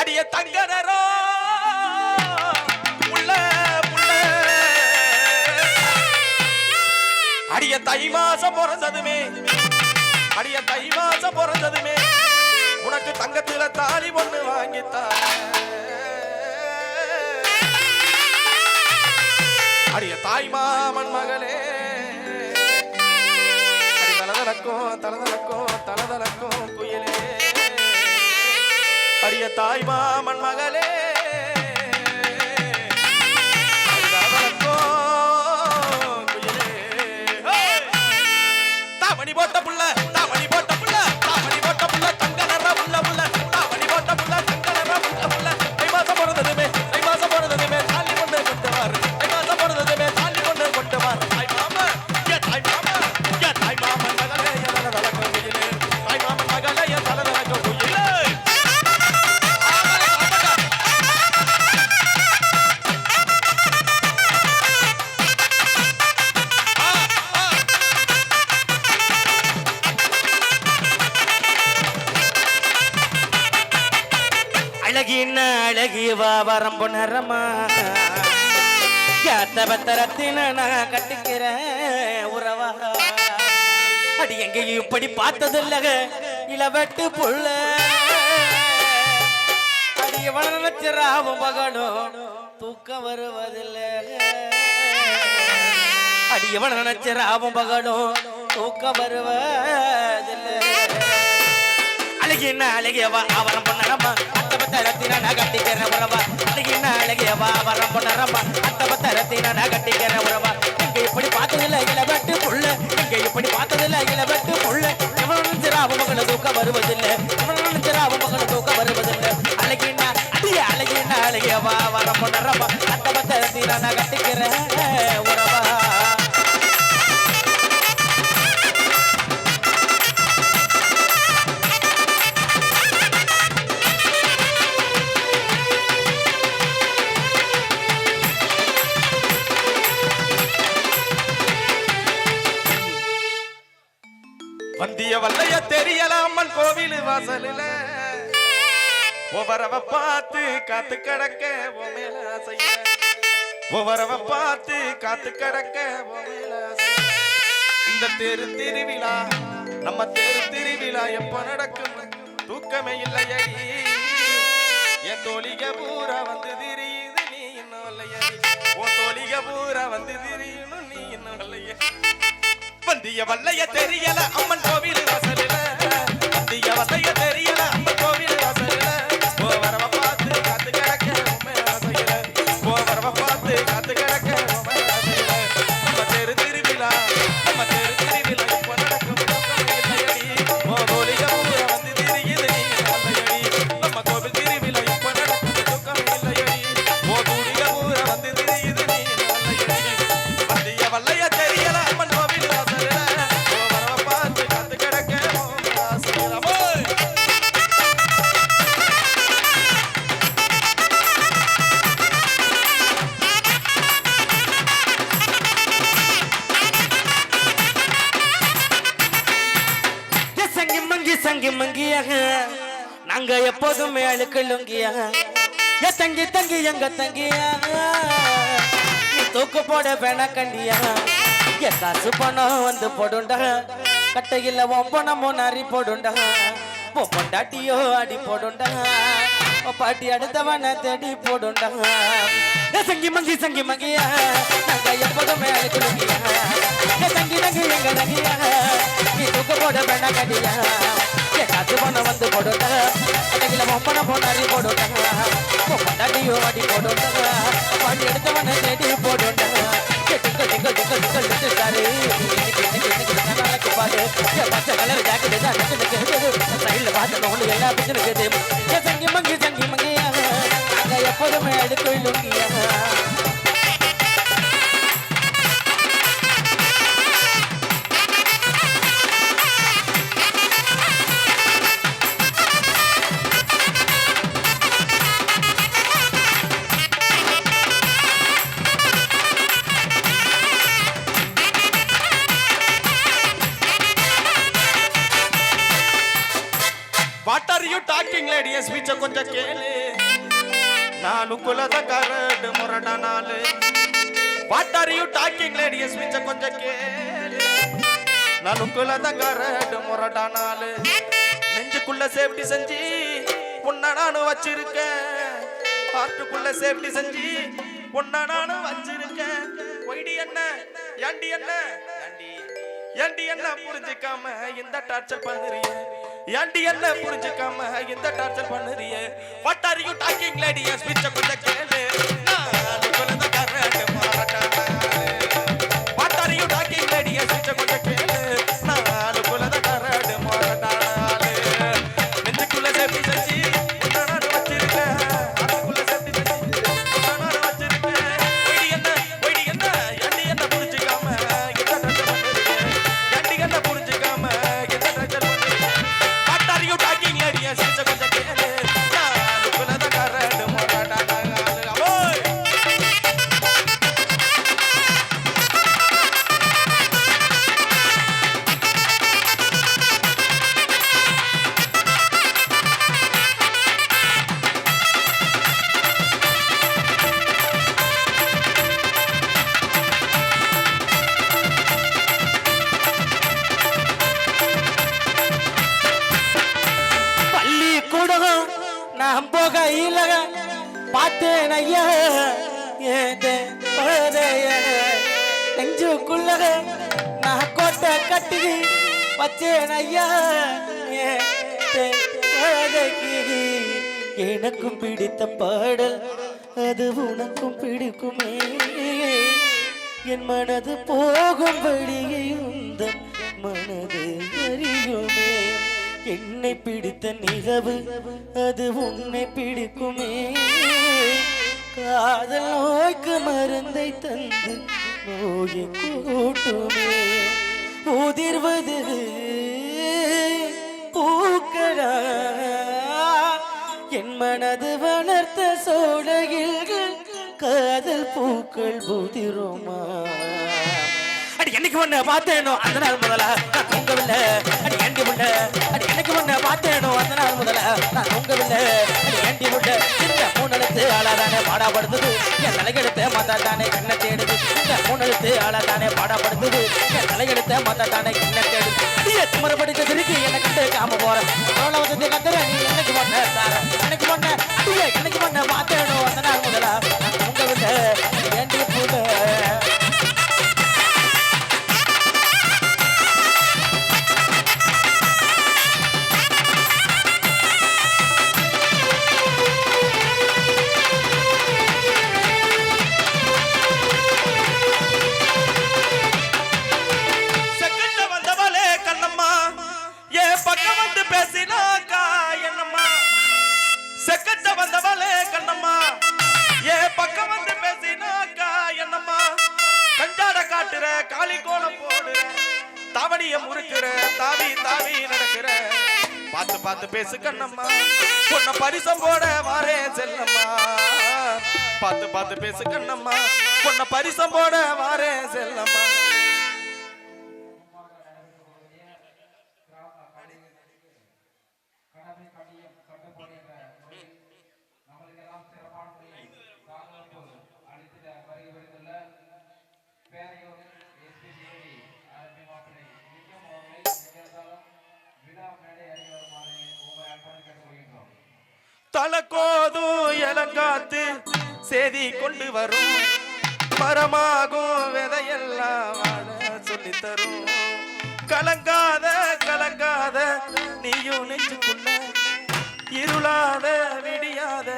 அடிய தங்கனரோ புள்ள புள்ள அடிய தை மாசம் பிறந்ததுமே அடிய தை மாசம் பிறந்ததுமே உனக்கு தங்கத்துல தாலி ஒண்ணு வாங்கித்தா அடிய தாய் மாமன் மகளே அடி தலதலக்கும் தலதலக்கும் தலதலக்கும் குயிலே அடிய தாய் மாமன் மகளே தாமணி போட்ட புள்ள தாமணி போட்ட புள்ள தாமணி போட்ட புள்ள தங்க நர புள்ள புள்ள தாமணி போட்ட புள்ள தங்க நர புள்ள புள்ள தை மாசம் பிறந்ததுமே தை மாசம் பிறந்ததுமே தாலி கொண்டு கொண்டு வாரு தை மாசம் பிறந்ததுமே தாலி கொண்டு கொண்டு வாரு தாய் மாமா ஏ தாய் மாமா ஏ தாய் மாமன் மகளே என நடக்க குயிலே தாய் மாமன் மகளே என் தல நடக்க குயிலே அழகின அழகிவா வரம் பொன்னரமா யாத்த பத்திரத்தின நான் கட்டிக்கிறேன் உறவா அடி எங்கேயும் இப்படி பார்த்ததில்ல இளவெட்டு புள்ள அடி எவன நினைச்சிராவும் பகலும் தூக்கம் வருவதில்லை அடி எவன நினைச்சிராவும் பகலும் தூக்கம் வருவதில்லை அழகின அழகியவா அவரம் பொன்னரமா அத்தபத்தரத்தின நான் கட்டிக்கிற உறவா அழகின அழகியவா அவரம் பொன்னரமா அத்தபத்தரத்தின நான் கட்டிக்கிற உறவா எங்க இப்படி பார்த்ததில்ல இளவெட்டு புள்ள எங்க இப்படி பார்த்ததில்ல இளவெட்டு புள்ள எவன் நினைச்சிராவு மகள தூக்க வருவதில்லை எவன் நினைச்சிராவு மகள தூக்க வருவதில்லை அழகின அடிய அழகின அழகியவா அவரம் பொன்னரமா அத்தபத்தரத்தின நான் கட்டிக்கிற உறவா வந்திய வல்லைய தெரியல அம்மன் கோவில் வாசலில ஒவ்வொருவ பார்த்து காத்து கிடக்க மேல ஆசைய ஒவ்வொருவ பார்த்து காத்து கிடக்க மேல ஆசைய இந்த தெரு திருவிழா நம்ம தெரு திருவிழா எப்ப நடக்கும் தூக்கமே இல்லையடி என் தோழிக பூரா வந்து திரியுது நீ இன்னும் இல்லையடி உன் தோழிக பூரா வந்து திரியும் நீ இன்னும் இல்லையே வந்திய வல்லைய தெரியல அம்மன் கோவில் வாசலில வந்திய வல்லைய தெரியல அம்மன் கோவில் வாசலில ஓ வரவ பார்த்து காத்து கிடக்க உண்மை ஆசையில ஓ வரவ பார்த்து காத்து கிடக்க உண்மை ஆசையில நம்ம தெரு திருவிழா இப்ப நடக்கும் ஓ கோலிக பூரா வந்து திரியுது நீ இல்லையடி நம்ம கோவில் திருவிழா இப்ப நடக்கும் துக்கம் இல்லையடி ஓ கோலிக பூரா வந்து திரியுது நீ இல்லையடி வந்திய வல்லைய தெரியல அம்மன் கோவில் சங்கி மங்கியாக நாங்க எப்போதுமே அழுக்கலுங்கியா என் தங்கி தங்கி எங்க தங்கியா நீ தூக்கு போட வேணா கண்டியா என் காசு பணம் வந்து போடுண்டா கட்டையில் ஒம்பனமோ நரி போடுண்டா பொண்டாட்டியோ அடி போடுண்டா பாட்டி அடுத்தவன தேடி போடுண்டா சங்கி மங்கியா நாங்க எப்போதுமே அழுக்கலுங்கியா என் தங்கி தங்கி எங்க தங்கியா நீ தூக்கு போட வேணா கண்டியா காசு பண்ண வந்து போடுங்க கடையில ஒம்பன போனாரி போடுங்க பொண்டாட்டியோ அடி போடுங்க பாட்டி எடுத்தவன தேடி போடுங்க பாரு பச்சை கலர் ஜாக்கெட் சைடில் பார்த்து ஒன்று எல்லா பிடிச்சிருக்குது சங்கி மங்கியாக நாங்கள் எப்போதுமே எடுத்துள்ளுங்கியா what are you talking lady ஸ்பீச்ச கொஞ்சம் கேளு நானு குலத கரடு முரடா நாளு what are you talking lady ஸ்பீச்ச கொஞ்சம் கேளு நானு குலத கரடு முரடா நாளு நெஞ்சுக்குள்ள சேஃப்டி செஞ்சு உன்ன நானு வச்சிருக்கேன் ஹார்ட்டுக்குள்ள சேஃப்டி செஞ்சு உன்ன நானு வச்சிருக்கேன் ஒய்டி என்ன ஏண்டி என்ன ஏண்டி என்ன புரிஞ்சுக்காம இந்த டார்ச்சர் பண்ணுறிய ஏண்டி என்ன புரிஞ்சுக்காம இந்த டார்ச்சர் பண்ணுறிய what are you talking lady ஸ்பீச்ச கொஞ்சம் கேளு நான் குலத கரடு முரடா what are you talking lady ஸ்பீச்ச கொஞ்சம் கேளு நான் குலத கரடு முரடா நெஞ்சுக்குள்ள சேஃப்டி செஞ்சு உன்ன நானு வச்சிருக்கேன் ஹார்ட்டுக்குள்ள சேஃப்டி செஞ்சு உன்ன நானு வச்சிருக்கேன் ஒய்டி என்ன ஏண்டி என்ன புரிஞ்சுக்காம இந்த டார்ச்சர் பண்ணுறிய ஏண்டி என்ன புரிஞ்சுக்காம இந்த டார்ச்சர் பண்ணுறிய what are you talking lady ஸ்பீச்ச கொஞ்சம் கேளு நான் குலத கரடு முரடா ஓய் பள்ளிக்கூடம் நான் போகையில பார்த்தேன் ஐயா நெஞ்சுக்குள்ள நான் கோட்டை கட்டி வச்சேன் ஐயா எனக்கும் பிடித்த பாடல் அது உனக்கும் பிடிக்குமே என் மனது போகும்படியே உந்தன் மனது அறியுமே என்னை பிடித்த நிகழ்வு அது உன்னை பிடிக்குமே காதல் நோய்க்கு மருந்தை தந்து நோயை கூட்டுமே உதிர்வது பூக்களா என் மனது வளர்த்த சோலையில் காதல் பூக்கள் புதிருமா அடி என்னைக்கு ஒண்ணு பார்த்தேனோ அந்த நாள் முதல்ல நான் தூங்கவில்லை அடி ஏண்டி முள்ள அடி என்னைக்கு ஒண்ணு பார்த்தேனோ அந்த நாள் முதல்ல நான் தூங்கவில்லை அடி ஏண்டி முள்ள இந்த மூணெழுத்து ஆளாதானே பாடாப்படுத்துது என் தலையெடுத்த மாத்தா தானே கண்ணை தேடுது இந்த மூணெழுத்து ஆளாதானே பாடாப்படுத்துது என் தலையெடுத்த மாத்தா தானே கண்ணை தேடுது அடியே திமற படித்த திருக்கி என்னை கண்டு காம போறேன் வசதி கத்துற நீ என்னைக்கு ஒண்ணு தார எனக்கு ஒண்ணு அடியே என்னைக்கு ஒண்ணு பார்த்தேனோ அந்த நாள் முதல்ல நான் தூங்கவில்லை அடி ஏண்டி புள்ள செகண்ட வந்தவளே கண்ணம்மா ஏ பக்கம் வந்து பேசினாக்கா என்னம்மா செகண்ட வந்தவளே கண்ணம்மா ஏ பக்கம் வந்து பேசினாக்கா என்னம்மா கஞ்சாட காட்டுற காளி கோலம் போடுற தாவணிய முறுக்குற தாவி தாவி நடக்கிற பார்த்து பார்த்து பேசு கண்ணம்மா உன்னை பரிசம் போட வாரே செல்லம்மா பார்த்து பார்த்து பேசு கண்ணம்மா உன்னை பரிசம் போட வாரே செல்லம்மா தலக்கோதும் இளங்காத்து செய்தி கொண்டு வரும் மரமாகும் விதையெல்லாம் வாழ சொல்லி தரும் கலங்காத கலங்காத நீயும் நெஞ்சுக்குள்ள இருளாத விடியாத